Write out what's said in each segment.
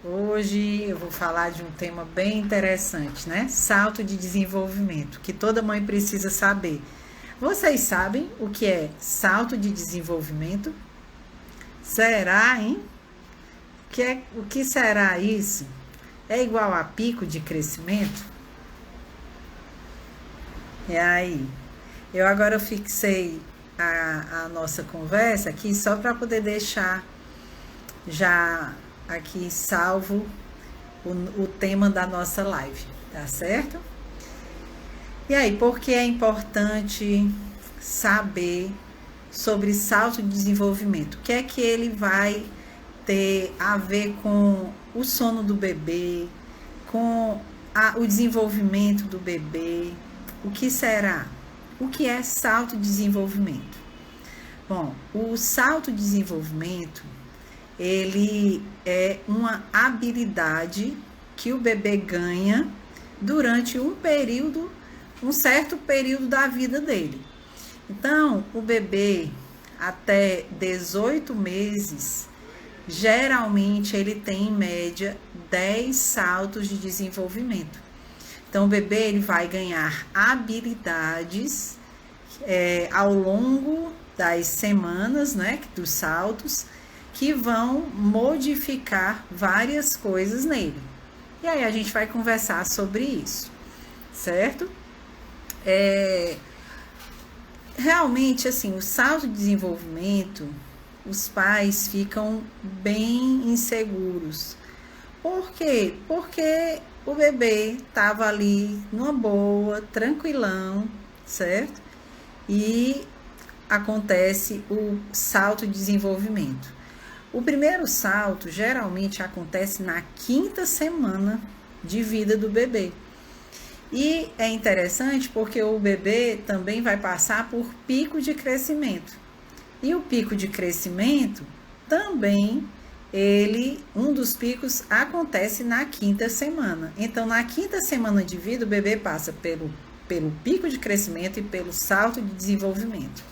Hoje eu vou falar de um tema bem interessante, né? Salto de desenvolvimento, que toda mãe precisa saber. Vocês sabem o que é salto de desenvolvimento? Será, hein? O que será isso? É igual a pico de crescimento? E aí? Eu agora fixei a nossa conversa aqui só para poder deixar já aqui salvo o tema da nossa live, tá certo? E aí, por que é importante saber sobre salto de desenvolvimento? O que é que ele vai ter a ver com o sono do bebê, com o desenvolvimento do bebê? O que será? O que é salto de desenvolvimento? Bom, o salto de desenvolvimento ele é uma habilidade que o bebê ganha durante um certo período da vida dele. Então, o bebê até 18 meses, geralmente ele tem em média 10 saltos de desenvolvimento. Então, o bebê ele vai ganhar habilidades ao longo das semanas, né, dos saltos, que vão modificar várias coisas nele. E aí a gente vai conversar sobre isso, certo? Realmente, assim, o salto de desenvolvimento, os pais ficam bem inseguros. Por quê? Porque o bebê estava ali numa boa, tranquilão, certo? E acontece o salto de desenvolvimento. O primeiro salto geralmente acontece na 5ª semana de vida do bebê. E é interessante porque o bebê também vai passar por pico de crescimento. E o pico de crescimento também, um dos picos acontece na 5ª semana. Então, na 5ª semana de vida, o bebê passa pelo pico de crescimento e pelo salto de desenvolvimento.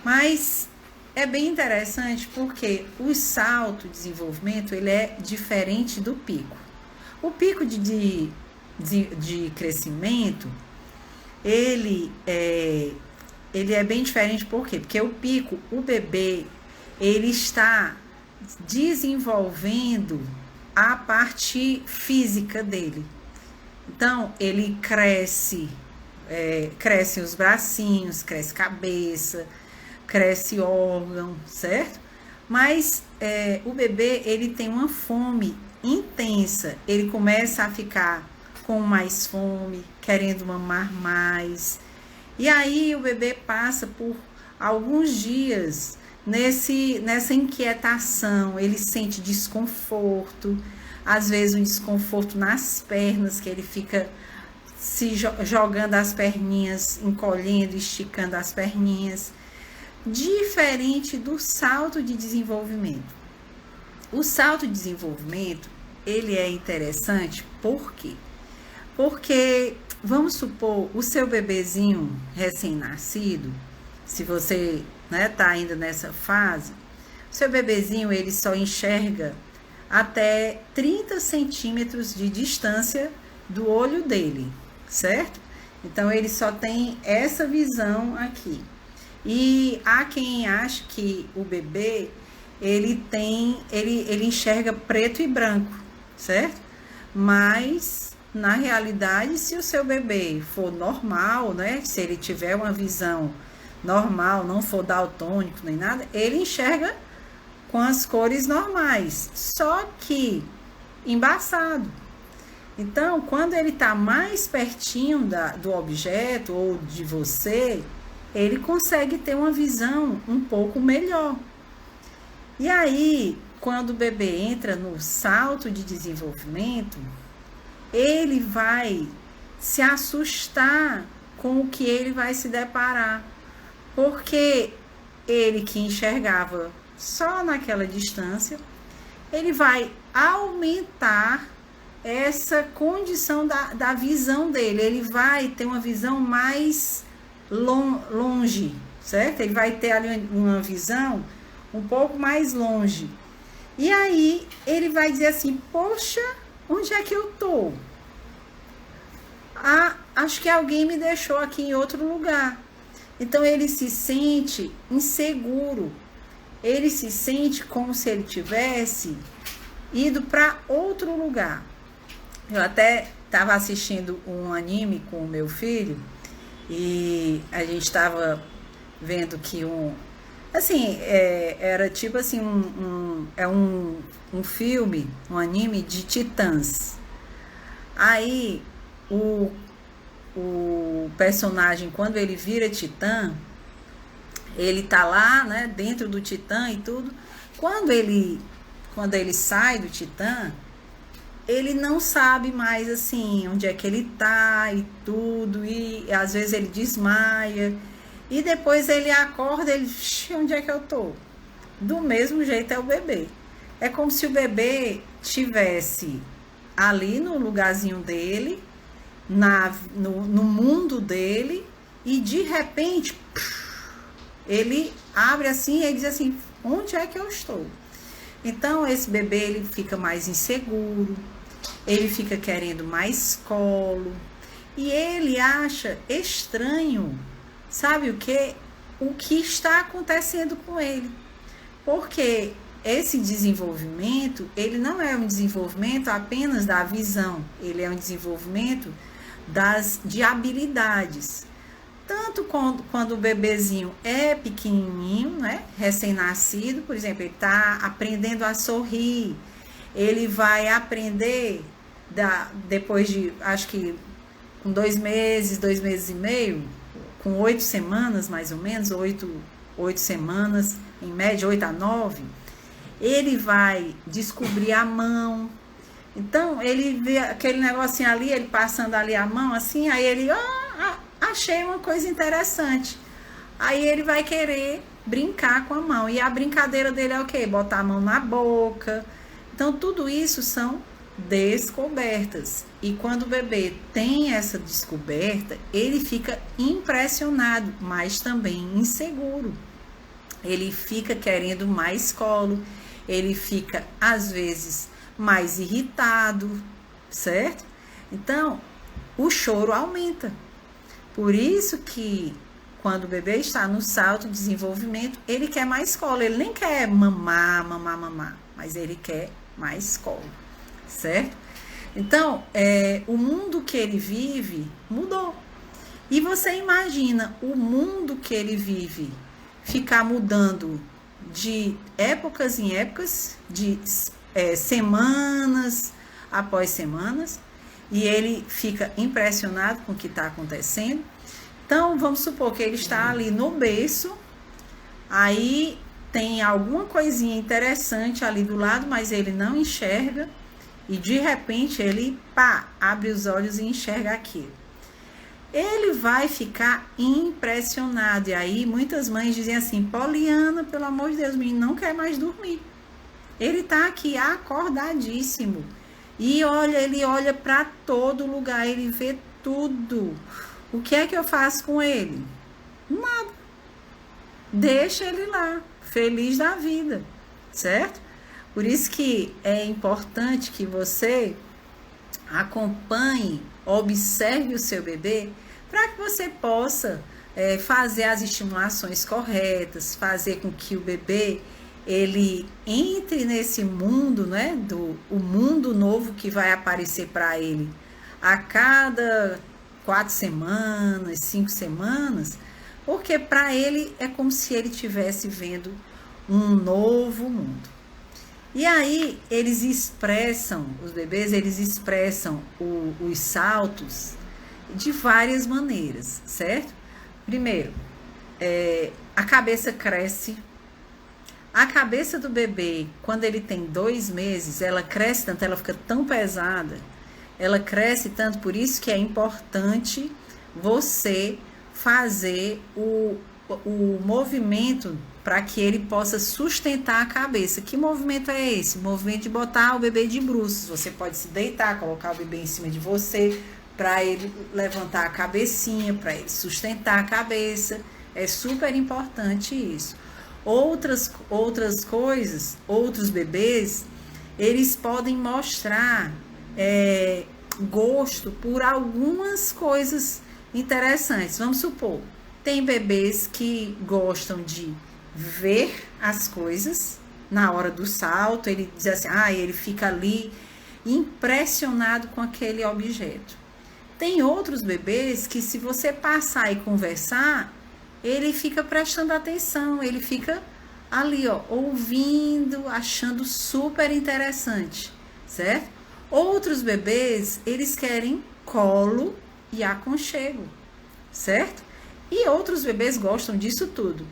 Mas é bem interessante porque o salto de desenvolvimento ele é diferente do pico. O pico de crescimento ele é bem diferente. Por quê? Porque o pico, o bebê ele está desenvolvendo a parte física dele. Então ele cresce os bracinhos, cresce cabeça, cresce órgão, certo? Mas o bebê, ele tem uma fome intensa, ele começa a ficar com mais fome, querendo mamar mais, e aí o bebê passa por alguns dias nessa inquietação, ele sente desconforto, às vezes um desconforto nas pernas, que ele fica se jogando as perninhas, encolhendo, esticando as perninhas, diferente do salto de desenvolvimento. O salto de desenvolvimento, ele é interessante, por quê? Porque, vamos supor, o seu bebezinho recém-nascido, se você tá ainda nessa fase, o seu bebezinho, ele só enxerga até 30 centímetros de distância do olho dele, certo? Então, ele só tem essa visão aqui. E há quem acha que o bebê, ele enxerga preto e branco, certo? Mas, na realidade, se o seu bebê for normal, né? Se ele tiver uma visão normal, não for daltônico nem nada, ele enxerga com as cores normais, só que embaçado. Então, quando ele está mais pertinho do objeto ou de você, ele consegue ter uma visão um pouco melhor. E aí, quando o bebê entra no salto de desenvolvimento, ele vai se assustar com o que ele vai se deparar. Porque ele que enxergava só naquela distância, ele vai aumentar essa condição da visão dele. Ele vai ter uma visão mais longe, certo? Ele vai ter ali uma visão um pouco mais longe. E aí ele vai dizer assim, poxa, onde é que eu tô? Ah, acho que alguém me deixou aqui em outro lugar. Então ele se sente inseguro. Ele se sente como se ele tivesse ido para outro lugar. Eu até estava assistindo um anime com o meu filho e a gente estava vendo que assim, era tipo assim, um filme, um anime de titãs. Aí, o personagem, quando ele vira titã, ele tá lá, né, dentro do titã e tudo. Quando ele sai do titã, ele não sabe mais, assim, onde é que ele tá e tudo. E às vezes ele desmaia. E depois ele acorda, ele, onde é que eu tô? Do mesmo jeito é o bebê. É como se o bebê tivesse ali no lugarzinho dele, no mundo dele, e de repente ele abre assim e diz assim, onde é que eu estou? Então esse bebê ele fica mais inseguro, ele fica querendo mais colo, e ele acha estranho, sabe o que? O que está acontecendo com ele. Porque esse desenvolvimento, ele não é um desenvolvimento apenas da visão, ele é um desenvolvimento de habilidades. Tanto quando o bebezinho é pequenininho, né, recém-nascido, por exemplo, ele está aprendendo a sorrir, ele vai aprender depois de, acho que com 2 meses e meio, com 8 semanas mais ou menos, 8 semanas, em média 8 a 9, ele vai descobrir a mão. Então, ele vê aquele negocinho ali, ele passando ali a mão, assim, aí ele, achei uma coisa interessante. Aí ele vai querer brincar com a mão. E a brincadeira dele é o quê? Botar a mão na boca. Então, tudo isso são descobertas. E quando o bebê tem essa descoberta, ele fica impressionado, mas também inseguro. Ele fica querendo mais colo, ele fica, às vezes, mais irritado, certo? Então, o choro aumenta. Por isso que, quando o bebê está no salto de desenvolvimento, ele quer mais colo. Ele nem quer mamar, mas ele quer mais colo, certo? Então, o mundo que ele vive mudou. E você imagina o mundo que ele vive ficar mudando de épocas em épocas, de semanas após semanas, e ele fica impressionado com o que está acontecendo. Então, vamos supor que ele está ali no berço, aí tem alguma coisinha interessante ali do lado, mas ele não enxerga, e de repente ele, abre os olhos e enxerga aquilo. Ele vai ficar impressionado, e aí muitas mães dizem assim, Poliana, pelo amor de Deus, o menino não quer mais dormir. Ele está aqui acordadíssimo. E olha, ele olha para todo lugar, ele vê tudo. O que é que eu faço com ele? Nada. Deixa ele lá, feliz da vida, certo? Por isso que é importante que você acompanhe, observe o seu bebê, para que você possa fazer as estimulações corretas, fazer com que o bebê ele entre nesse mundo, né, o mundo novo que vai aparecer para ele a cada 4 semanas, 5 semanas, porque para ele é como se ele estivesse vendo um novo mundo. E aí eles expressam, os bebês, eles expressam os saltos de várias maneiras, certo? Primeiro, a cabeça cresce. A cabeça do bebê, quando ele tem 2 meses, ela cresce tanto, ela fica tão pesada, ela cresce tanto, por isso que é importante você fazer o movimento para que ele possa sustentar a cabeça. Que movimento é esse? O movimento de botar o bebê de bruços. Você pode se deitar, colocar o bebê em cima de você, para ele levantar a cabecinha, para ele sustentar a cabeça. É super importante isso. Outras coisas, outros bebês, eles podem mostrar gosto por algumas coisas interessantes. Vamos supor, tem bebês que gostam de ver as coisas na hora do salto, ele diz assim, ele fica ali impressionado com aquele objeto. Tem outros bebês que, se você passar e conversar, ele fica prestando atenção, ele fica ali, ouvindo, achando super interessante, certo? Outros bebês, eles querem colo e aconchego, certo? E outros bebês gostam disso tudo.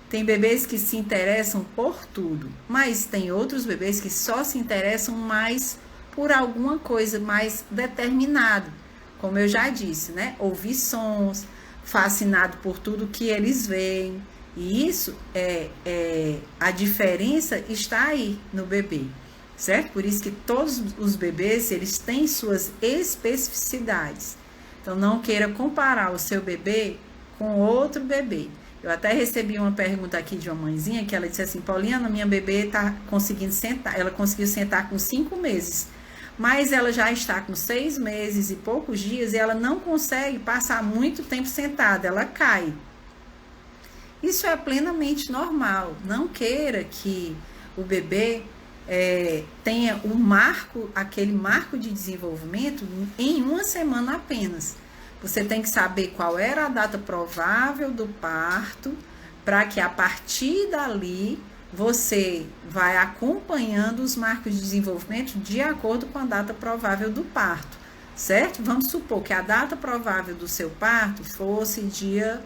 Tem bebês que se interessam por tudo, mas tem outros bebês que só se interessam mais por alguma coisa mais determinada. Como eu já disse, né? Ouvir sons, fascinado por tudo que eles veem. E isso a diferença está aí no bebê, certo? Por isso que todos os bebês, eles têm suas especificidades. Então, não queira comparar o seu bebê com outro bebê. Eu até recebi uma pergunta aqui de uma mãezinha que ela disse assim, Pauliana, minha bebê está conseguindo sentar, ela conseguiu sentar com 5 meses, mas ela já está com 6 meses e poucos dias e ela não consegue passar muito tempo sentada, ela cai. Isso é plenamente normal. Não queira que o bebê tenha aquele marco de desenvolvimento em uma semana apenas. Você tem que saber qual era a data provável do parto, para que a partir dali você vai acompanhando os marcos de desenvolvimento de acordo com a data provável do parto, certo? Vamos supor que a data provável do seu parto fosse dia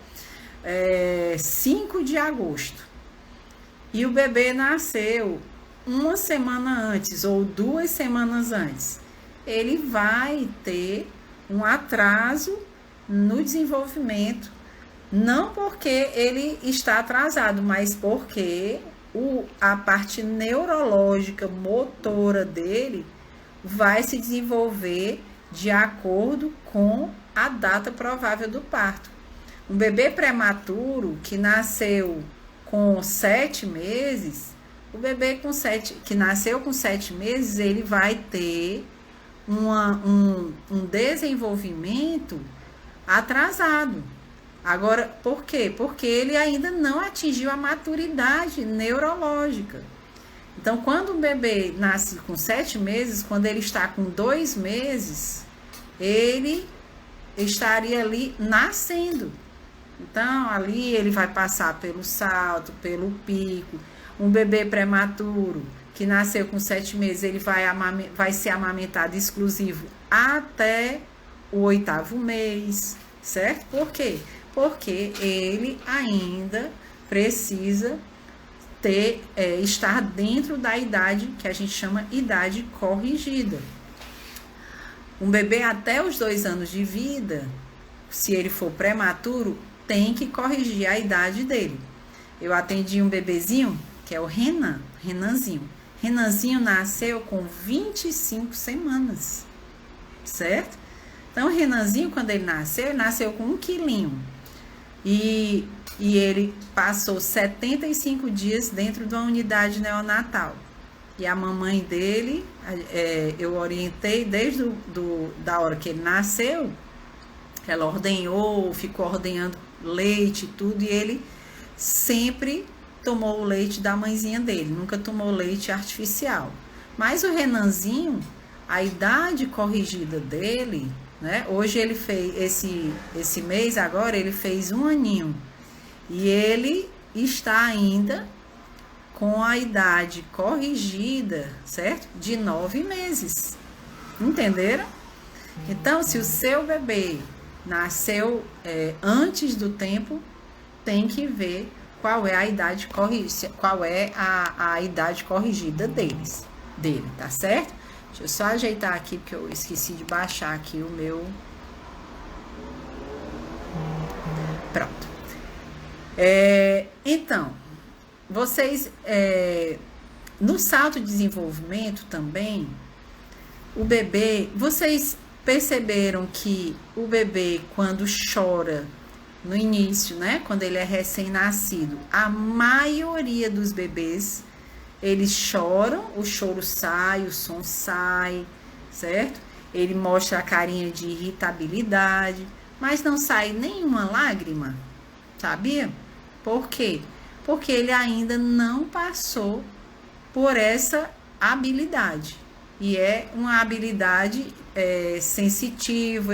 5 de agosto e o bebê nasceu uma semana antes ou 2 semanas antes. Ele vai ter um atraso no desenvolvimento, não porque ele está atrasado, mas porque a parte neurológica, motora dele vai se desenvolver de acordo com a data provável do parto. Um bebê prematuro que nasceu com 7 meses, o bebê que nasceu com 7 meses, ele vai ter um desenvolvimento atrasado. Agora, por quê? Porque ele ainda não atingiu a maturidade neurológica. Então, quando o bebê nasce com 7 meses, quando ele está com 2 meses, ele estaria ali nascendo. Então, ali ele vai passar pelo salto, pelo pico. Um bebê prematuro que nasceu com 7 meses, ele vai ser amamentado exclusivo até o 8º mês, certo? Por quê? Porque ele ainda precisa estar dentro da idade que a gente chama idade corrigida. Um bebê até os 2 anos de vida, se ele for prematuro, tem que corrigir a idade dele. Eu atendi um bebezinho, que é o Renanzinho. Renanzinho nasceu com 25 semanas, certo? Então, o Renanzinho, quando ele nasceu com 1 quilinho. E ele passou 75 dias dentro de uma unidade neonatal. E a mamãe dele, eu orientei desde da hora que ele nasceu, ela ordenhou, ficou ordenhando leite e tudo, e ele sempre tomou o leite da mãezinha dele, nunca tomou leite artificial. Mas o Renanzinho, a idade corrigida dele, né? Hoje ele fez, esse mês agora, ele fez 1 aninho. E ele está ainda com a idade corrigida, certo? De 9 meses. Entenderam? Então, se o seu bebê nasceu antes do tempo, tem que ver qual é a idade corrigida, qual é a idade corrigida dele, tá certo? Deixa eu só ajeitar aqui, porque eu esqueci de baixar aqui o meu. Pronto. Então, vocês, no salto de desenvolvimento também, o bebê, vocês perceberam que o bebê, quando chora, no início, né? Quando ele é recém-nascido, a maioria dos bebês, eles choram, o choro sai, o som sai, certo? Ele mostra a carinha de irritabilidade, mas não sai nenhuma lágrima, sabia? Por quê? Porque ele ainda não passou por essa habilidade. E é uma habilidade sensitiva,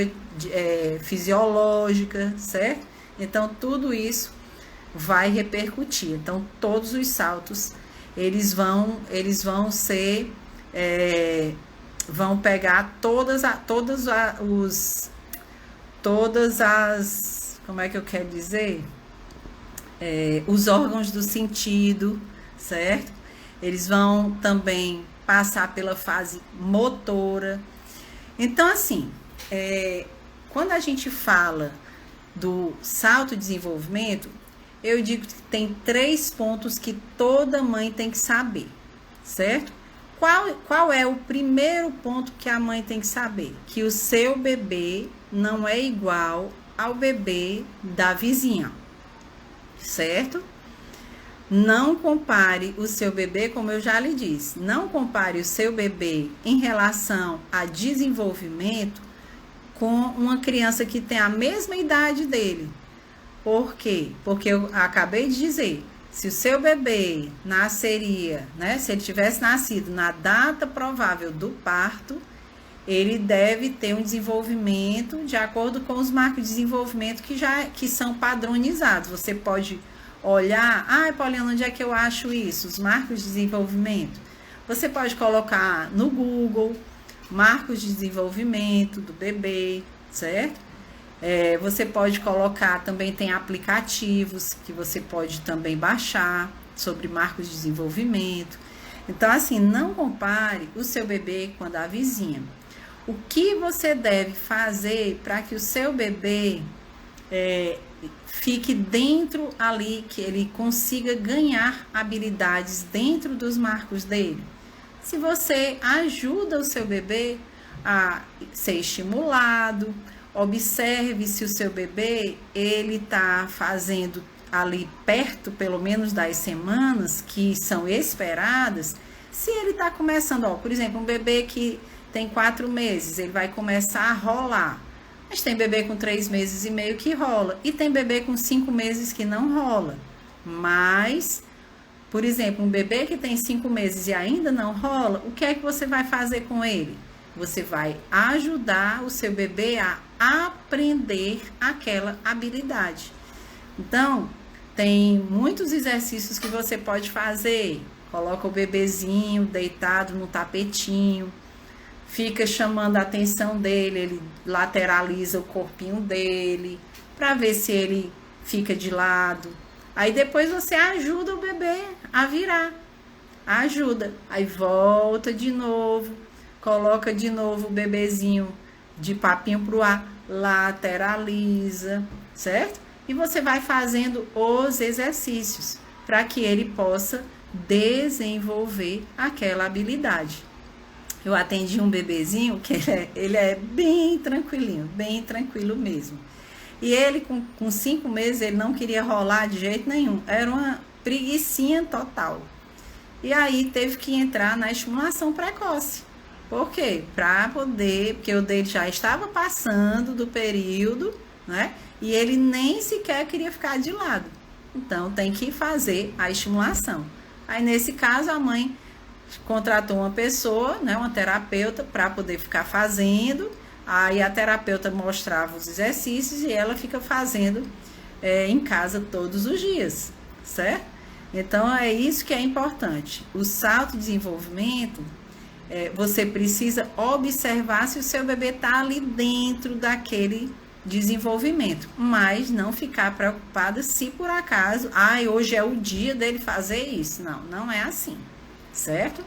fisiológica, certo? Então, tudo isso vai repercutir. Então, todos os saltos, eles vão ser, vão pegar todas as, como é que eu quero dizer? Os órgãos do sentido, certo? Eles vão também passar pela fase motora. Então, assim, quando a gente fala do salto de desenvolvimento, eu digo que tem 3 pontos que toda mãe tem que saber, certo? Qual é o primeiro ponto que a mãe tem que saber? Que o seu bebê não é igual ao bebê da vizinha, certo? Não compare o seu bebê, como eu já lhe disse, não compare o seu bebê em relação a desenvolvimento com uma criança que tem a mesma idade dele. Por quê? Porque eu acabei de dizer, se o seu bebê nasceria, né, se ele tivesse nascido na data provável do parto, ele deve ter um desenvolvimento de acordo com os marcos de desenvolvimento que são padronizados. Você pode olhar, Poliana, onde é que eu acho isso? Os marcos de desenvolvimento. Você pode colocar no Google, marcos de desenvolvimento do bebê, certo? Você pode colocar, também tem aplicativos que você pode também baixar sobre marcos de desenvolvimento. Então, assim, não compare o seu bebê com a da vizinha. O que você deve fazer para que o seu bebê fique dentro ali, que ele consiga ganhar habilidades dentro dos marcos dele? Se você ajuda o seu bebê a ser estimulado, observe se o seu bebê ele está fazendo ali perto, pelo menos das semanas que são esperadas. Se ele está começando, por exemplo, um bebê que tem 4 meses, ele vai começar a rolar. Mas tem bebê com 3 meses e meio que rola. E tem bebê com 5 meses que não rola. Mas, por exemplo, um bebê que tem 5 meses e ainda não rola, o que é que você vai fazer com ele? Você vai ajudar o seu bebê a aprender aquela habilidade. Então, tem muitos exercícios que você pode fazer. Coloca o bebezinho deitado no tapetinho, fica chamando a atenção dele, ele lateraliza o corpinho dele, para ver se ele fica de lado. Aí depois você ajuda o bebê a virar. Ajuda. Aí volta de novo, coloca de novo o bebezinho de papinho pro ar, lateraliza, certo? E você vai fazendo os exercícios para que ele possa desenvolver aquela habilidade. Eu atendi um bebezinho que ele é bem tranquilinho, bem tranquilo mesmo. E ele com 5 meses, ele não queria rolar de jeito nenhum. Era uma preguicinha total. E aí teve que entrar na estimulação precoce. Por quê? Porque o dele já estava passando do período, né? E ele nem sequer queria ficar de lado. Então, tem que fazer a estimulação. Aí, nesse caso, a mãe contratou uma pessoa, né, uma terapeuta, para poder ficar fazendo. Aí, a terapeuta mostrava os exercícios e ela fica fazendo em casa todos os dias, certo? Então, é isso que é importante. O salto de desenvolvimento, você precisa observar se o seu bebê está ali dentro daquele desenvolvimento, mas não ficar preocupada se por acaso, hoje é o dia dele fazer isso. Não, não é assim, certo?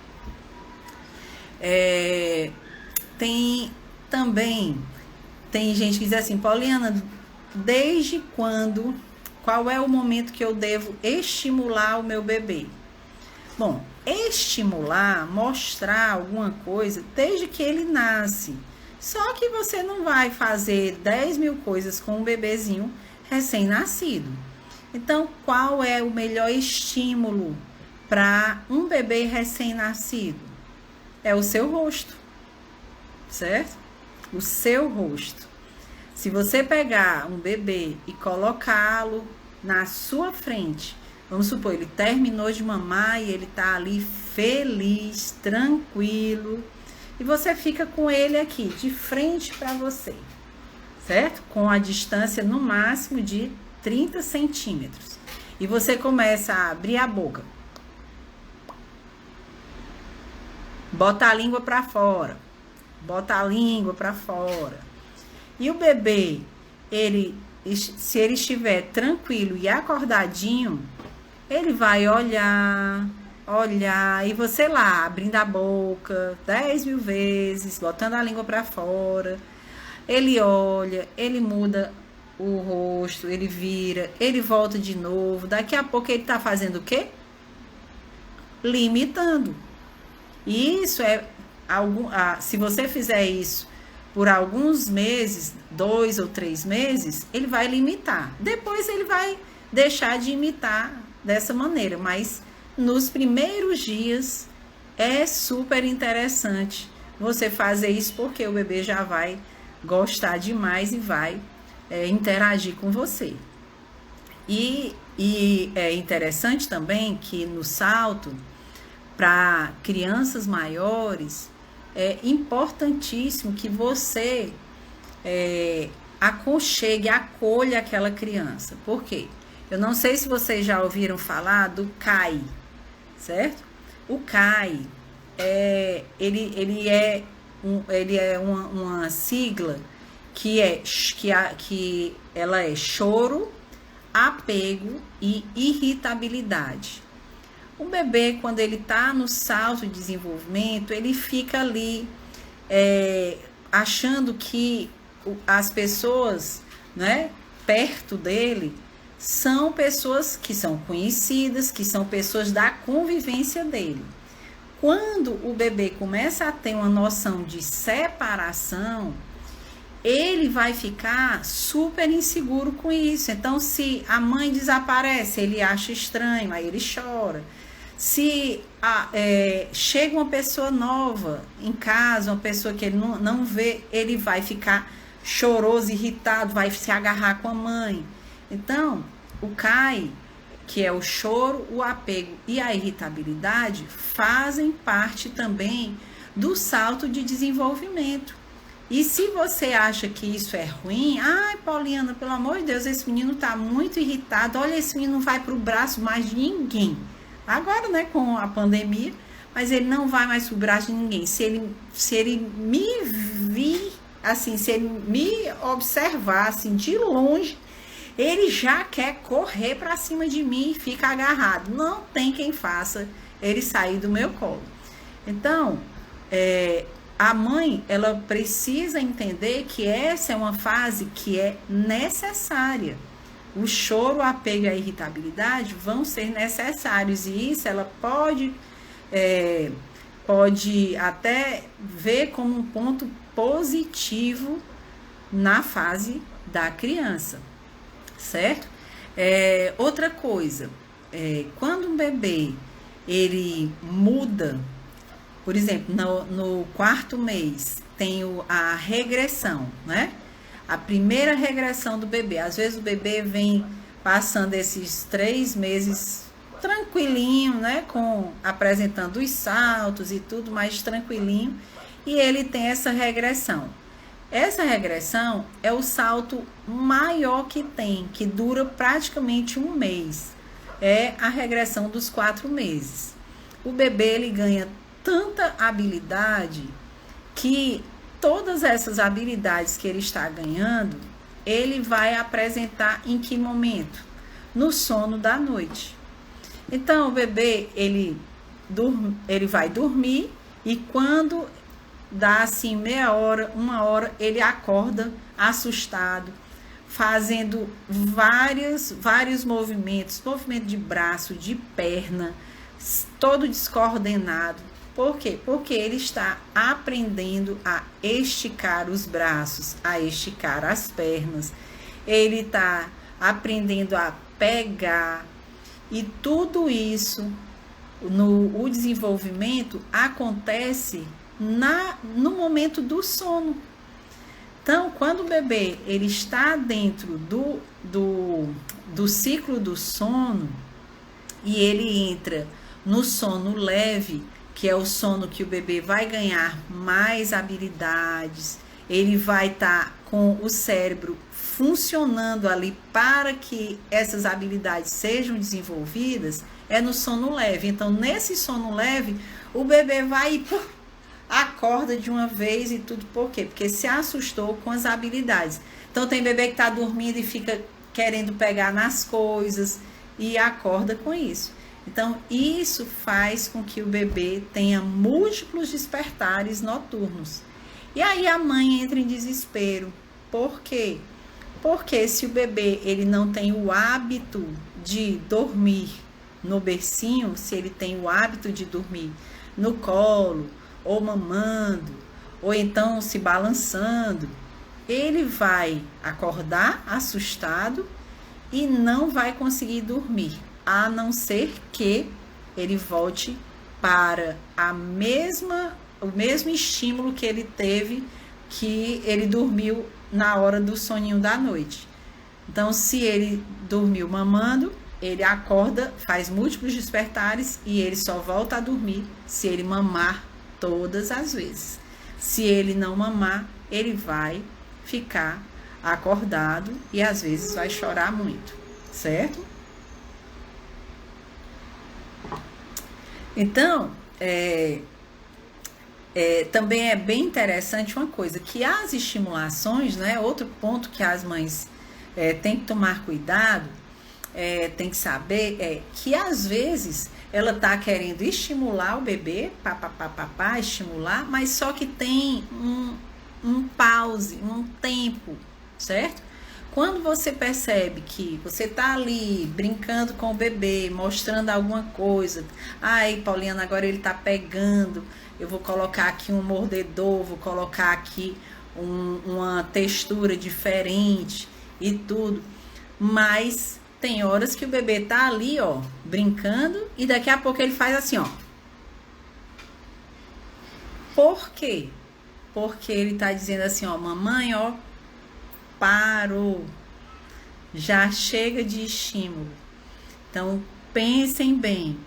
Tem gente que diz assim, Poliana, desde quando, qual é o momento que eu devo estimular o meu bebê? Bom, estimular, mostrar alguma coisa desde que ele nasce. Só que você não vai fazer 10 mil coisas com um bebezinho recém-nascido. Então, qual é o melhor estímulo para um bebê recém-nascido? É o seu rosto, certo? O seu rosto. Se você pegar um bebê e colocá-lo na sua frente, vamos supor, ele terminou de mamar e ele tá ali feliz, tranquilo, e você fica com ele aqui, de frente para você, certo? Com a distância no máximo de 30 centímetros. E você começa a abrir a boca. Bota a língua para fora. Bota a língua para fora. E o bebê, se ele estiver tranquilo e acordadinho, ele vai olhar, e você lá, abrindo a boca 10.000 vezes, botando a língua para fora. Ele olha, ele muda o rosto, ele vira, ele volta de novo. Daqui a pouco ele tá fazendo o quê? Limitando. E isso se você fizer isso por alguns meses, 2 ou 3 meses, ele vai limitar. Depois ele vai deixar de imitar dessa maneira, mas nos primeiros dias é super interessante você fazer isso, porque o bebê já vai gostar demais e vai interagir com você. E é interessante também que no salto, para crianças maiores, é importantíssimo que você aconchegue, acolha aquela criança. Por quê? Eu não sei se vocês já ouviram falar do CAI, certo? O CAI, ele é uma sigla que ela é choro, apego e irritabilidade. O bebê, quando ele está no salto de desenvolvimento, ele fica ali achando que as pessoas, né, perto dele são pessoas que são conhecidas, que são pessoas da convivência dele. Quando o bebê começa a ter uma noção de separação, ele vai ficar super inseguro com isso. Então, se a mãe desaparece, ele acha estranho, aí ele chora. Se chega uma pessoa nova em casa, uma pessoa que ele não vê, ele vai ficar choroso, irritado, vai se agarrar com a mãe. Então, o CAI, que é o choro, o apego e a irritabilidade, fazem parte também do salto de desenvolvimento. E se você acha que isso é ruim, ai, Pauliana, pelo amor de Deus, esse menino tá muito irritado, olha, esse menino não vai pro braço mais de ninguém. Agora, né, com a pandemia, mas ele não vai mais pro braço de ninguém. Se ele me vir, assim, se ele me observar, assim, de longe, ele já quer correr para cima de mim e fica agarrado. Não tem quem faça ele sair do meu colo. Então, a mãe, ela precisa entender que essa é uma fase que é necessária. O choro, o apego e a irritabilidade vão ser necessários. E isso ela pode até ver como um ponto positivo na fase da criança. Certo? Outra coisa, quando um bebê ele muda, por exemplo, no 4º mês tem a regressão, né? A primeira regressão do bebê. Às vezes o bebê vem passando esses 3 meses tranquilinho, né? Apresentando os saltos e tudo mais tranquilinho, e ele tem essa regressão. Essa regressão é o salto maior que tem, que dura praticamente 1 mês. É a regressão dos 4 meses. O bebê ele ganha tanta habilidade que todas essas habilidades que ele está ganhando, ele vai apresentar em que momento? No sono da noite. Então, o bebê, ele vai dormir e quando dá assim meia hora, 1 hora, ele acorda assustado, fazendo vários movimentos, movimento de braço, de perna, todo descoordenado. Por quê? Porque ele está aprendendo a esticar os braços, a esticar as pernas. Ele está aprendendo a pegar. E tudo isso, o desenvolvimento acontece no momento do sono. Então, quando o bebê ele está dentro do ciclo do sono e ele entra no sono leve, que é o sono que o bebê vai ganhar mais habilidades, ele vai estar com o cérebro funcionando ali para que essas habilidades sejam desenvolvidas, é no sono leve. Então, nesse sono leve, o bebê vai e acorda de uma vez e tudo. Por quê? Porque se assustou com as habilidades. Então, tem bebê que está dormindo e fica querendo pegar nas coisas e acorda com isso. Então, isso faz com que o bebê tenha múltiplos despertares noturnos. E aí a mãe entra em desespero. Por quê? Porque se o bebê ele não tem o hábito de dormir no bercinho, se ele tem o hábito de dormir no colo, ou mamando, ou então se balançando, ele vai acordar assustado e não vai conseguir dormir, a não ser que ele volte para o mesmo estímulo que ele teve, que ele dormiu na hora do soninho da noite. Então, se ele dormiu mamando, ele acorda, faz múltiplos despertares e ele só volta a dormir se ele mamar todas as vezes. Se ele não mamar, ele vai ficar acordado e às vezes vai chorar muito, certo? Então, também é bem interessante uma coisa, que as estimulações, né, outro ponto que as mães têm que tomar cuidado, tem que saber, que às vezes ela tá querendo estimular o bebê, estimular, mas só que tem um pause, um tempo, certo? Quando você percebe que você tá ali brincando com o bebê, mostrando alguma coisa, ai, Pauliana, agora ele tá pegando, eu vou colocar aqui um mordedor, vou colocar aqui uma textura diferente e tudo, mas tem horas que o bebê tá ali, ó, brincando, e daqui a pouco ele faz assim, ó. Por quê? Porque ele tá dizendo assim, ó, mamãe, ó, parou, já chega de estímulo. Então, pensem bem,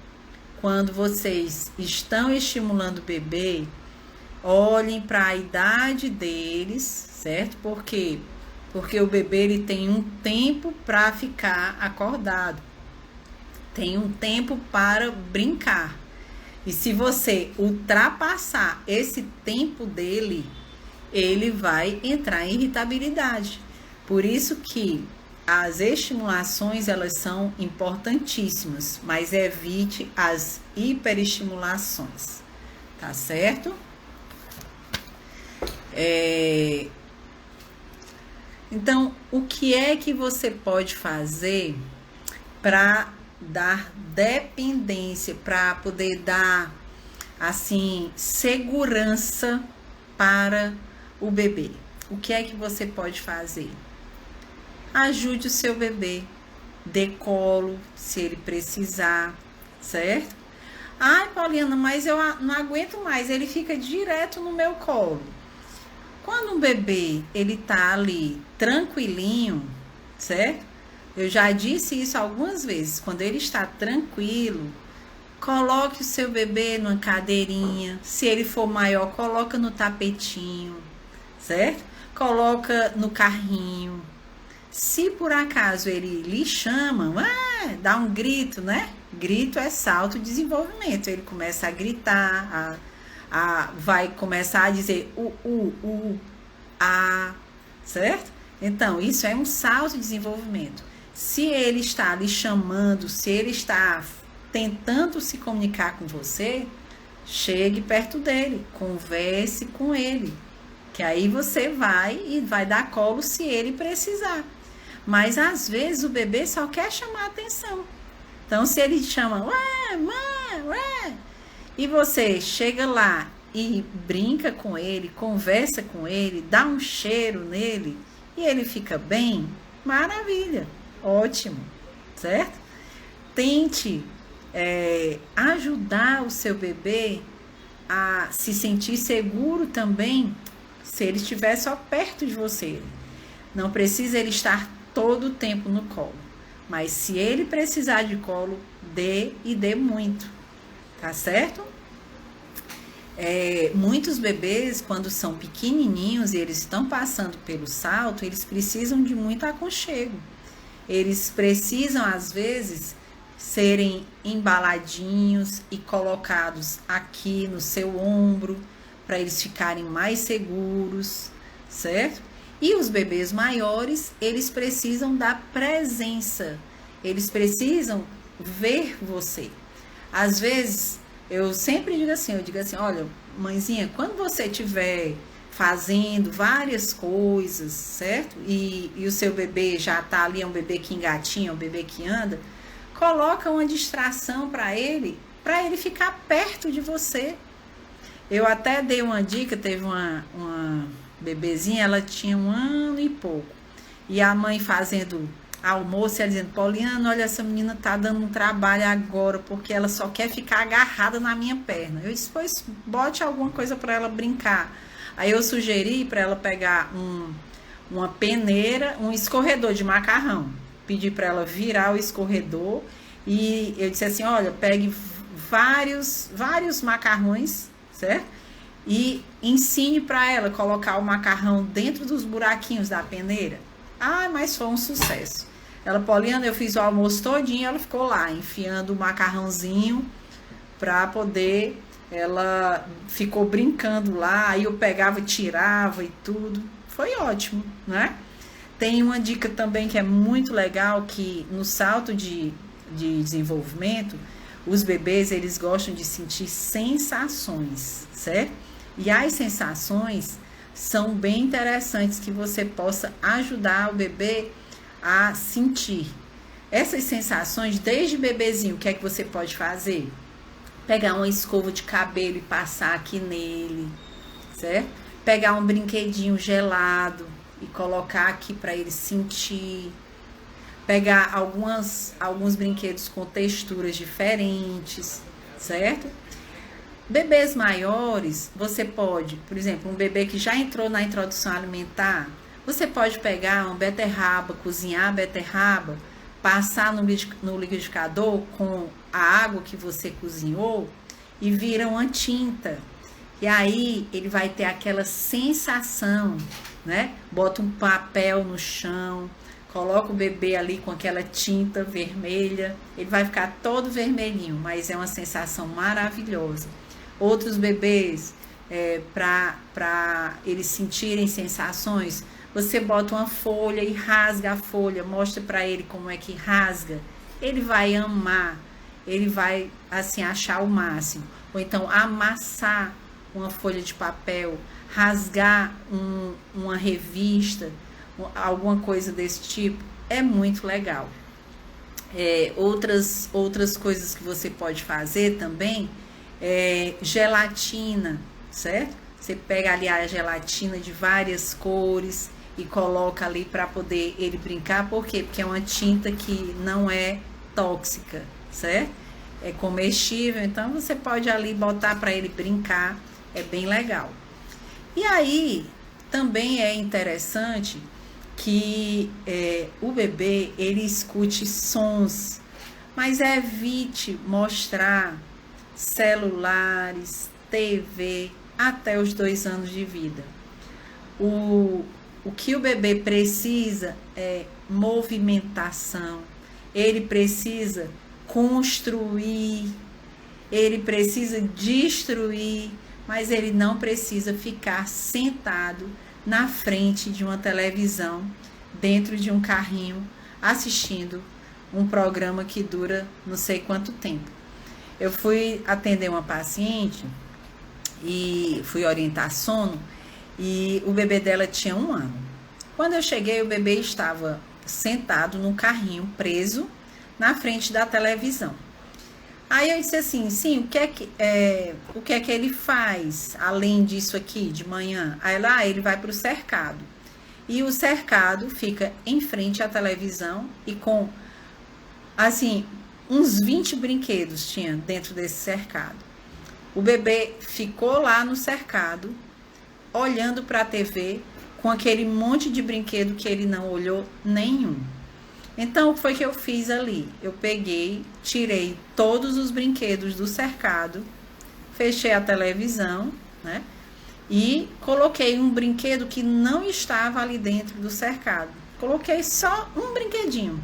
quando vocês estão estimulando o bebê, olhem para a idade deles, certo? Por quê? Porque o bebê ele tem um tempo para ficar acordado, tem um tempo para brincar. E se você ultrapassar esse tempo dele, ele vai entrar em irritabilidade. Por isso que as estimulações, elas são importantíssimas, mas evite as hiperestimulações, tá certo? Então, o que é que você pode fazer para dar dependência, para poder dar, assim, segurança para o bebê? O que é que você pode fazer? Ajude o seu bebê, dê colo se ele precisar, certo? Ai, Pauliana, mas eu não aguento mais, ele fica direto no meu colo. Quando um bebê, ele tá ali tranquilinho, certo? Eu já disse isso algumas vezes, quando ele está tranquilo, coloque o seu bebê numa cadeirinha, se ele for maior, coloca no tapetinho, certo? Coloca no carrinho. Se por acaso ele lhe chama, dá um grito, né? Grito é salto de desenvolvimento. Ele começa a gritar, vai começar a dizer certo? Então, isso é um salto de desenvolvimento. Se ele está lhe chamando, se ele está tentando se comunicar com você, chegue perto dele, converse com ele, que aí você vai dar colo se ele precisar. Mas às vezes o bebê só quer chamar a atenção. Então, se ele chama, e você chega lá e brinca com ele, conversa com ele, dá um cheiro nele e ele fica bem, maravilha, ótimo, certo? Tente ajudar o seu bebê a se sentir seguro também, se ele estiver só perto de você. Não precisa ele estar todo o tempo no colo, mas se ele precisar de colo, dê e dê muito, tá certo? Muitos bebês, quando são pequenininhos e eles estão passando pelo salto, eles precisam de muito aconchego. Eles precisam, às vezes, serem embaladinhos e colocados aqui no seu ombro, para eles ficarem mais seguros, certo? E os bebês maiores, eles precisam da presença, eles precisam ver você. Às vezes, eu sempre digo assim, olha, mãezinha, quando você estiver fazendo várias coisas, certo? E o seu bebê já tá ali, é um bebê que engatinha, é um bebê que anda, coloca uma distração para ele ficar perto de você. Eu até dei uma dica, teve uma bebezinha, ela tinha 1 ano e pouco, e a mãe fazendo almoço, ela dizendo, Poliana, olha, essa menina tá dando um trabalho agora, porque ela só quer ficar agarrada na minha perna. Eu disse, pois bote alguma coisa para ela brincar. Aí eu sugeri para ela pegar uma peneira, um escorredor de macarrão. Pedi para ela virar o escorredor e eu disse assim, olha, pegue vários macarrões, certo? E ensine para ela colocar o macarrão dentro dos buraquinhos da peneira. Ah, mas foi um sucesso. Ela, Poliana, eu fiz o almoço todinho, ela ficou lá, enfiando o macarrãozinho para poder, ela ficou brincando lá, aí eu pegava, tirava e tudo. Foi ótimo, né? Tem uma dica também que é muito legal, que no salto de desenvolvimento, os bebês, eles gostam de sentir sensações, certo? E as sensações são bem interessantes que você possa ajudar o bebê a sentir. Essas sensações, desde bebezinho, o que é que você pode fazer? Pegar uma escova de cabelo e passar aqui nele, certo? Pegar um brinquedinho gelado e colocar aqui para ele sentir. Pegar alguns brinquedos com texturas diferentes, certo? Bebês maiores, você pode, por exemplo, um bebê que já entrou na introdução alimentar, você pode pegar uma beterraba, cozinhar a beterraba, passar no liquidificador com a água que você cozinhou e vira uma tinta. E aí ele vai ter aquela sensação, né? Bota um papel no chão, coloca o bebê ali com aquela tinta vermelha, ele vai ficar todo vermelhinho, mas é uma sensação maravilhosa. Outros bebês, para eles sentirem sensações, você bota uma folha e rasga a folha, mostra para ele como é que rasga, ele vai amar, ele vai assim achar o máximo. Ou então amassar uma folha de papel, rasgar uma revista, alguma coisa desse tipo, é muito legal. Outras coisas que você pode fazer também, gelatina, certo? Você pega ali a gelatina de várias cores e coloca ali para poder ele brincar. Por quê? Porque é uma tinta que não é tóxica, certo? É comestível, então você pode ali botar para ele brincar, é bem legal. E aí, também é interessante que o bebê, ele escute sons, mas evite mostrar celulares, TV, até os 2 anos de vida. O que o bebê precisa é movimentação, ele precisa construir, ele precisa destruir, mas ele não precisa ficar sentado na frente de uma televisão, dentro de um carrinho, assistindo um programa que dura não sei quanto tempo. Eu fui atender uma paciente e fui orientar sono e o bebê dela tinha 1 ano. Quando eu cheguei, o bebê estava sentado num carrinho preso na frente da televisão. Aí eu disse assim, sim, o que é que ele faz além disso aqui de manhã? Aí lá ele vai para o cercado. e o cercado fica em frente à televisão e com, assim, uns 20 brinquedos tinha dentro desse cercado. O bebê ficou lá no cercado, olhando para a TV, com aquele monte de brinquedo que ele não olhou nenhum. Então, o que foi que eu fiz ali? Eu peguei, tirei todos os brinquedos do cercado, fechei a televisão, né? E coloquei um brinquedo que não estava ali dentro do cercado. Coloquei só um brinquedinho.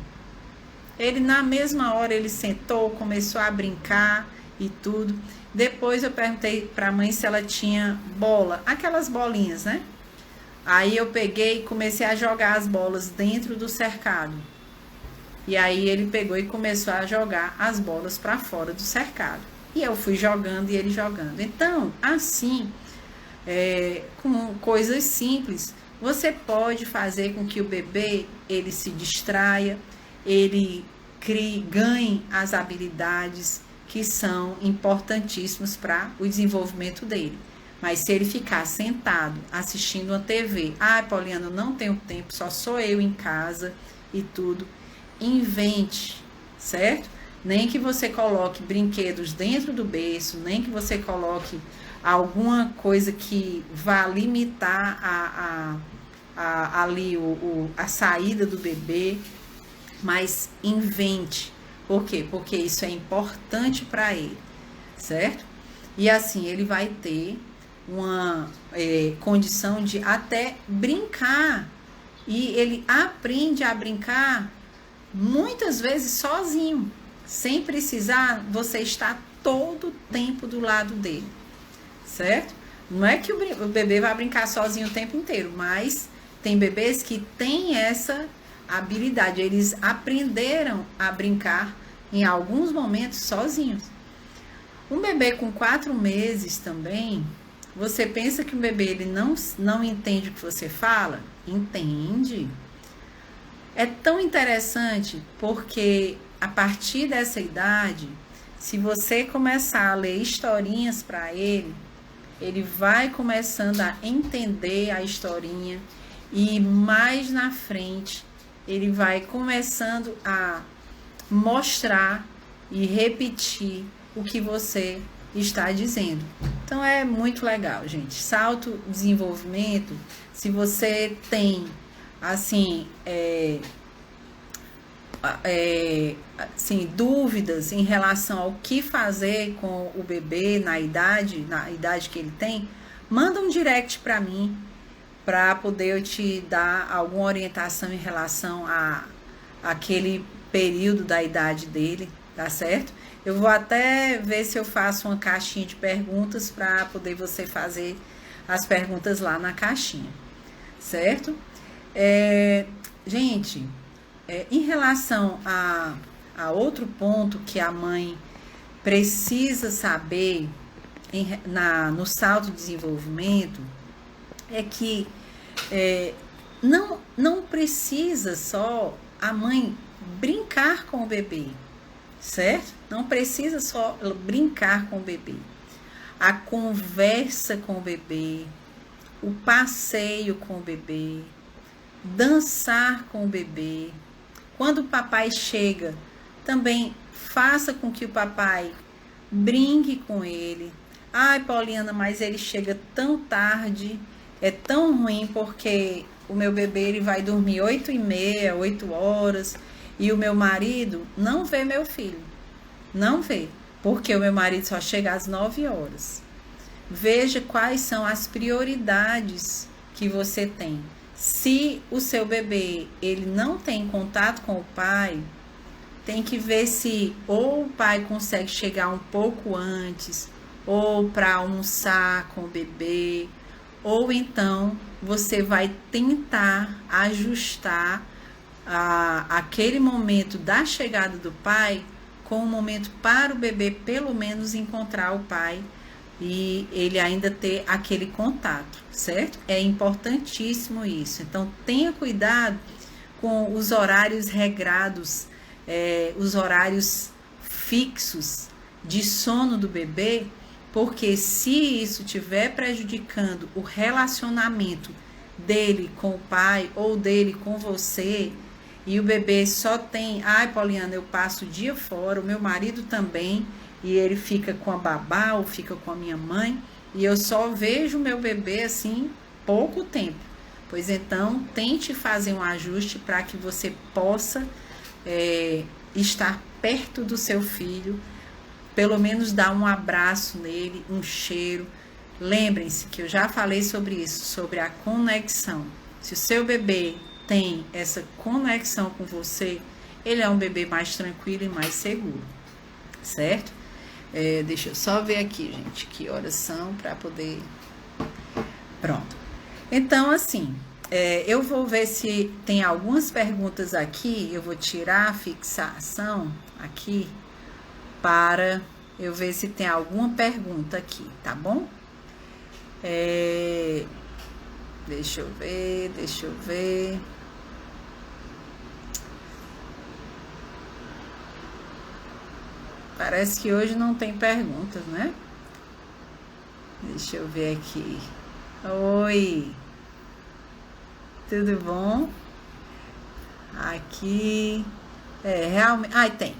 Ele, na mesma hora, ele sentou, começou a brincar e tudo. Depois eu perguntei para a mãe se ela tinha bola, aquelas bolinhas, né? Aí eu peguei e comecei a jogar as bolas dentro do cercado. E aí ele pegou e começou a jogar as bolas para fora do cercado. E eu fui jogando e ele jogando. Então, assim, com coisas simples, você pode fazer com que o bebê ele se distraia, ele ganhe as habilidades que são importantíssimas para o desenvolvimento dele. Mas se ele ficar sentado assistindo uma TV, Poliana, eu não tenho tempo, só sou eu em casa e tudo, invente, certo? Nem que você coloque brinquedos dentro do berço, nem que você coloque alguma coisa que vá limitar ali a saída do bebê, mas invente. Por quê? Porque isso é importante para ele, certo? E assim ele vai ter uma condição de até brincar, e ele aprende a brincar muitas vezes sozinho, sem precisar você estar todo o tempo do lado dele, certo? Não é que o bebê vai brincar sozinho o tempo inteiro, mas tem bebês que têm essa habilidade, eles aprenderam a brincar em alguns momentos sozinhos. Um bebê com 4 meses também, você pensa que o bebê ele não entende o que você fala? Entende. É tão interessante porque a partir dessa idade, se você começar a ler historinhas para ele, ele vai começando a entender a historinha e mais na frente ele vai começando a mostrar e repetir o que você está dizendo. Então é muito legal, gente. Salto desenvolvimento, se você tem assim, dúvidas em relação ao que fazer com o bebê na idade que ele tem, manda um direct para mim, para poder eu te dar alguma orientação em relação a aquele período da idade dele, tá certo? Eu vou até ver se eu faço uma caixinha de perguntas para poder você fazer as perguntas lá na caixinha, certo? Gente, em relação a outro ponto que a mãe precisa saber no salto de desenvolvimento, é que não precisa só a mãe brincar com o bebê, certo? Não precisa só brincar com o bebê. A conversa com o bebê, o passeio com o bebê, dançar com o bebê. Quando o papai chega, também faça com que o papai brinque com ele. Pauliana, mas ele chega tão tarde, é tão ruim porque o meu bebê ele vai dormir 8h30, 8 horas, e o meu marido não vê meu filho. Não vê, porque o meu marido só chega às 9 horas. Veja quais são as prioridades que você tem. Se o seu bebê ele não tem contato com o pai, tem que ver se ou o pai consegue chegar um pouco antes, ou para almoçar com o bebê, ou então você vai tentar ajustar aquele momento da chegada do pai com um momento para o bebê pelo menos encontrar o pai e ele ainda ter aquele contato, certo? É importantíssimo isso. Então, tenha cuidado com os horários regrados, os horários fixos de sono do bebê, porque se isso estiver prejudicando o relacionamento dele com o pai ou dele com você, e o bebê só tem, ai, Poliana, eu passo o dia fora, o meu marido também, e ele fica com a babá ou fica com a minha mãe, e eu só vejo o meu bebê assim pouco tempo. Pois então, tente fazer um ajuste para que você possa estar perto do seu filho, pelo menos dar um abraço nele, um cheiro. Lembrem-se que eu já falei sobre isso, sobre a conexão. Se o seu bebê tem essa conexão com você, ele é um bebê mais tranquilo e mais seguro, certo? Deixa eu só ver aqui, gente, que horas são para poder... Pronto. Então, assim, eu vou ver se tem algumas perguntas aqui, eu vou tirar a fixação aqui para eu ver se tem alguma pergunta aqui, tá bom? Deixa eu ver. Parece que hoje não tem perguntas, né? Deixa eu ver aqui. Oi. Tudo bom? Aqui. Realmente. Ai, tem.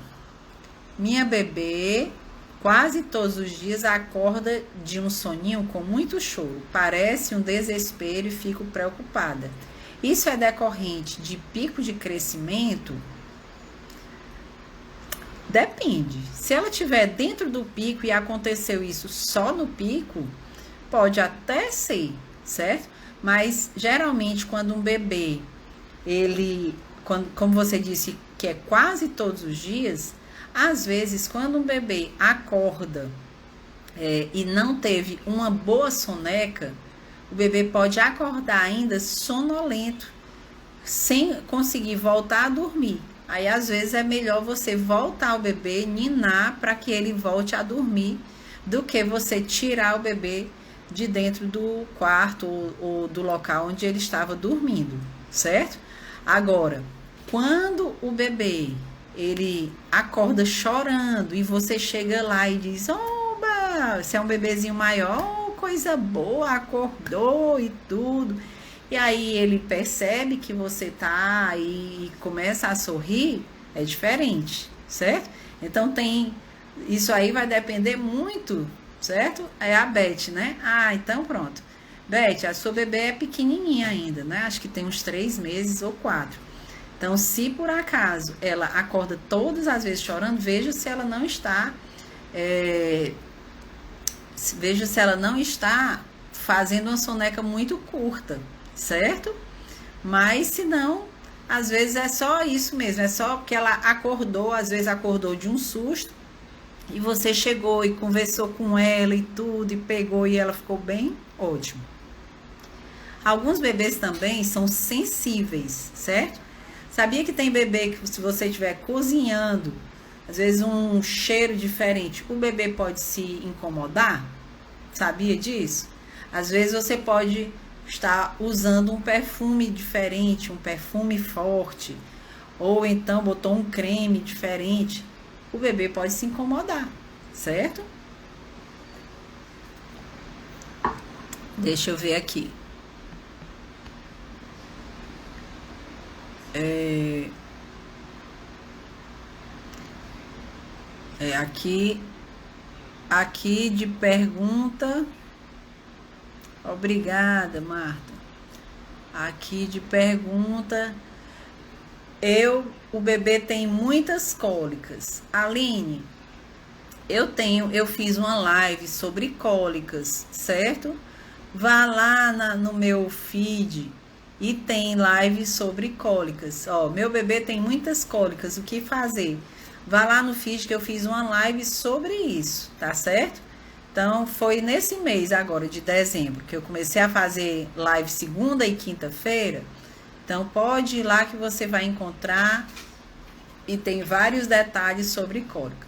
Minha bebê, quase todos os dias, acorda de um soninho com muito choro. Parece um desespero e fico preocupada. Isso é decorrente de pico de crescimento? Depende. Se ela estiver dentro do pico e aconteceu isso só no pico, pode até ser, certo? Mas, geralmente, quando um bebê, como você disse, que é quase todos os dias, às vezes, quando um bebê acorda e não teve uma boa soneca, o bebê pode acordar ainda sonolento, sem conseguir voltar a dormir. Aí, às vezes, é melhor você voltar o bebê, ninar, para que ele volte a dormir, do que você tirar o bebê de dentro do quarto ou do local onde ele estava dormindo, certo? Agora, quando o bebê, ele acorda chorando e você chega lá e diz, oba, se é um bebezinho maior, coisa boa, acordou e tudo. E aí ele percebe que você tá aí e começa a sorrir, é diferente, certo? Então isso aí vai depender muito, certo? É a Beth, né? Ah, então pronto. Beth, a sua bebê é pequenininha ainda, né? Acho que tem uns 3 meses ou 4. Então, se por acaso ela acorda todas as vezes chorando, veja se ela não está fazendo uma soneca muito curta, certo? Mas se não, às vezes é só isso mesmo, é só que ela acordou, às vezes acordou de um susto, e você chegou e conversou com ela e tudo, e pegou e ela ficou bem, ótimo. Alguns bebês também são sensíveis, certo? Sabia que tem bebê que, se você estiver cozinhando, às vezes um cheiro diferente, o bebê pode se incomodar? Sabia disso? Às vezes você pode estar usando um perfume diferente, um perfume forte, ou então botou um creme diferente, o bebê pode se incomodar, certo? Deixa eu ver aqui. Aqui de pergunta. Obrigada, Marta. Aqui de pergunta. O bebê tem muitas cólicas. Aline, eu fiz uma live sobre cólicas, certo? Vá lá no meu feed e tem live sobre cólicas. Ó, meu bebê tem muitas cólicas, o que fazer? Vá lá no feed que eu fiz uma live sobre isso, tá certo? Então, foi nesse mês agora, de dezembro, que eu comecei a fazer live segunda e quinta-feira. Então, pode ir lá que você vai encontrar e tem vários detalhes sobre cólica.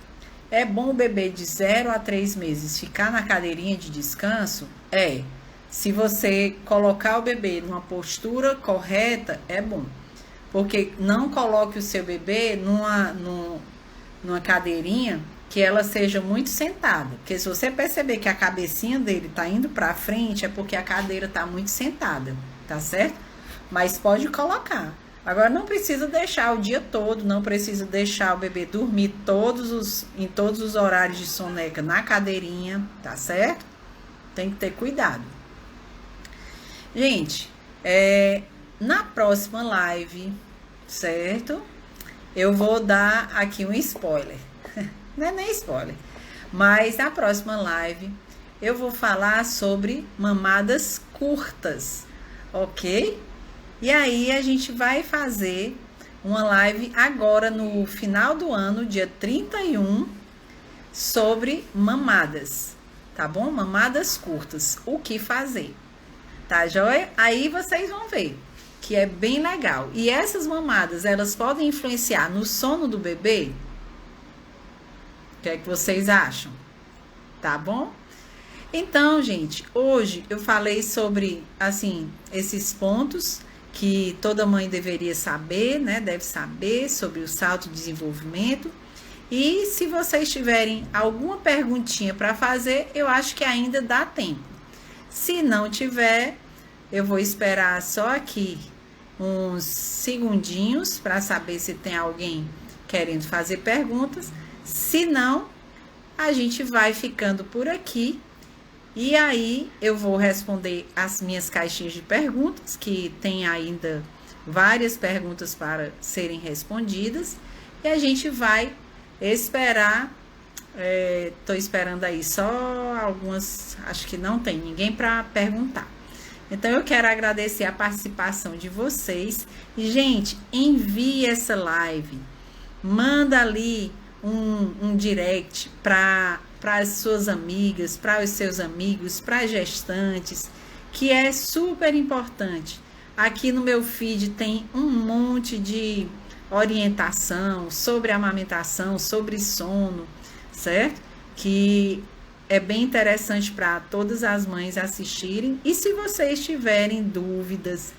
É bom o bebê de 0 a 3 meses ficar na cadeirinha de descanso? Se você colocar o bebê numa postura correta, é bom. Porque não coloque o seu bebê numa cadeirinha que ela seja muito sentada. Porque se você perceber que a cabecinha dele tá indo para frente, é porque a cadeira tá muito sentada, tá certo? Mas pode colocar. Agora não precisa deixar o dia todo, não precisa deixar o bebê dormir em todos os horários de soneca na cadeirinha, tá certo? Tem que ter cuidado. Gente, na próxima live, certo? Eu vou dar aqui um spoiler. Não é nem spoiler. Mas na próxima live eu vou falar sobre mamadas curtas, ok? E aí a gente vai fazer uma live agora no final do ano, dia 31, sobre mamadas, tá bom? Mamadas curtas, o que fazer, tá joia? Aí vocês vão ver que é bem legal. E essas mamadas, elas podem influenciar no sono do bebê? O que é que vocês acham? Tá bom? Então, gente, hoje eu falei sobre, assim, esses pontos que toda mãe deveria saber, né? Deve saber sobre o salto de desenvolvimento. E se vocês tiverem alguma perguntinha para fazer, eu acho que ainda dá tempo. Se não tiver, eu vou esperar só aqui uns segundinhos para saber se tem alguém querendo fazer perguntas. Se não, a gente vai ficando por aqui. E aí eu vou responder as minhas caixinhas de perguntas, que tem ainda várias perguntas para serem respondidas. E a gente vai esperar, tô esperando aí só algumas, acho que não tem ninguém para perguntar. Então eu quero agradecer a participação de vocês. E, gente, envie essa live, manda ali um direct para as suas amigas, para os seus amigos, para as gestantes, que é super importante. Aqui no meu feed tem um monte de orientação sobre amamentação, sobre sono, certo? Que é bem interessante para todas as mães assistirem. E se vocês tiverem dúvidas,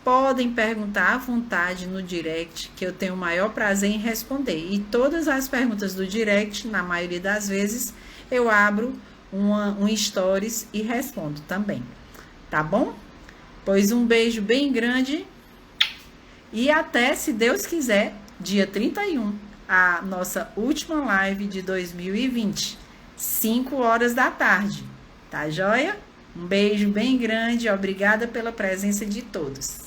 podem perguntar à vontade no direct, que eu tenho o maior prazer em responder. E todas as perguntas do direct, na maioria das vezes, eu abro um stories e respondo também, tá bom? Pois um beijo bem grande e até, se Deus quiser, dia 31, a nossa última live de 2020, 5 horas da tarde, tá joia? Um beijo bem grande, obrigada pela presença de todos.